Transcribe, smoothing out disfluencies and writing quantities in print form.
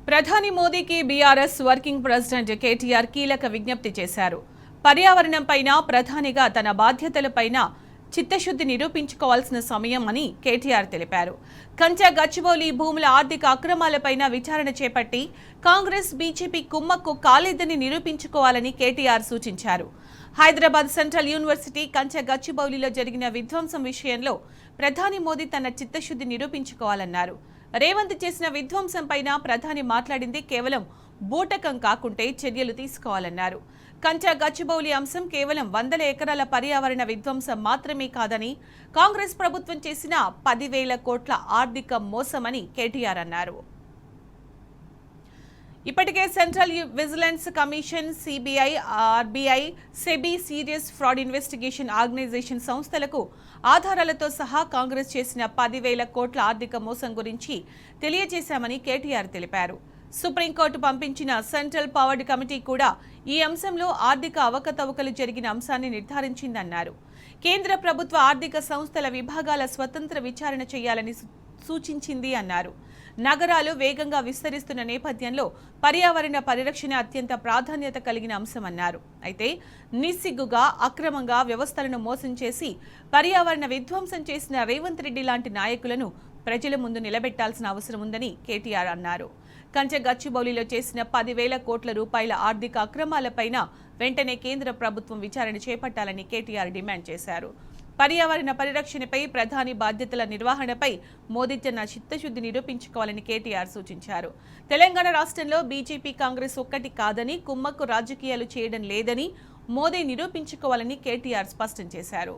ప్రధాని మోదీకి BRS working president KTR కీలక విజ్ఞప్తి చేశారు. పర్యావరణంపైన ప్రధానిగా తన బాధ్యతలపైన చిత్తశుద్ధి నిరూపించుకోవాల్సిన సమయం అని కేటీఆర్ తెలిపారు. కంచె గచ్చిబౌలి భూముల ఆర్థిక అక్రమాలపైన విచారణ చేపట్టి కాంగ్రెస్ బీజేపీ కుమ్మక్కు కాలేదని నిరూపించుకోవాలని కేటీఆర్ సూచించారు. హైదరాబాద్ సెంట్రల్ యూనివర్సిటీ కంచె గచ్చిబౌలిలో జరిగిన విధ్వంసం విషయంలో ప్రధాని మోదీ తన చిత్తశుద్ధి నిరూపించుకోవాలన్నారు. రేవంత్ చేసిన విధ్వంసంపైన ప్రధాని మాట్లాడింది కేవలం బూటకం కాకుంటే చర్యలు తీసుకోవాలన్నారు. కంచె గచ్చిబౌలి అంశం కేవలం వందల ఎకరాల పర్యావరణ విధ్వంసం మాత్రమే కాదని, కాంగ్రెస్ ప్రభుత్వం చేసిన 10,000 కోట్ల ఆర్థిక మోసమని కేటీఆర్ అన్నారు. ఇప్పటికే central vigilance commission, CBI, RBI, SEBI, serious fraud investigation organisation సంస్థలకు ఆధారాలతో సహా కాంగ్రెస్ చేసిన 10,000 కోట్ల ఆర్థిక మోసం గురించి తెలియజేశామని కేటీఆర్ తెలిపారు. సుప్రీంకోర్టు పంపించిన సెంట్రల్ పవర్డ్ కమిటీ కూడా ఈ అంశంలో ఆర్థిక అవకతవకలు జరిగిన అంశాన్ని నిర్ధారించిందన్నారు. కేంద్ర ప్రభుత్వ ఆర్థిక సంస్థల విభాగాల స్వతంత్ర విచారణ చేయాలని సూచించింది అన్నారు. నగరాలు వేగంగా విస్తరిస్తున్న నేపథ్యంలో పర్యావరణ పరిరక్షణ అత్యంత ప్రాధాన్యత కలిగిన అంశమన్నారు. అయితే నిస్సిగ్గుగా అక్రమంగా వ్యవస్థలను మోసం చేసి పర్యావరణ విధ్వంసం చేసిన రేవంత్ రెడ్డి లాంటి నాయకులను ప్రజల ముందు నిలబెట్టాల్సిన అవసరం ఉందని కేటీఆర్ అన్నారు. కంచె గచ్చిబౌలిలో చేసిన 10,000 కోట్ల రూపాయల ఆర్థిక అక్రమాలపైన వెంటనే కేంద్ర ప్రభుత్వం విచారణ చేపట్టాలని కేటీఆర్ డిమాండ్ చేశారు. పర్యావరణ పరిరక్షణపై ప్రధాని బాధ్యతల నిర్వహణపై మోదీ తన చిత్తశుద్ధి నిరూపించుకోవాలని కేటీఆర్ సూచించారు. తెలంగాణ రాష్ట్రంలో బీజేపీ కాంగ్రెస్ ఒక్కటి కాదని, కుమ్మక్కు రాజకీయాలు చేయడం లేదని మోదీ నిరూపించుకోవాలని కేటీఆర్ స్పష్టం చేశారు.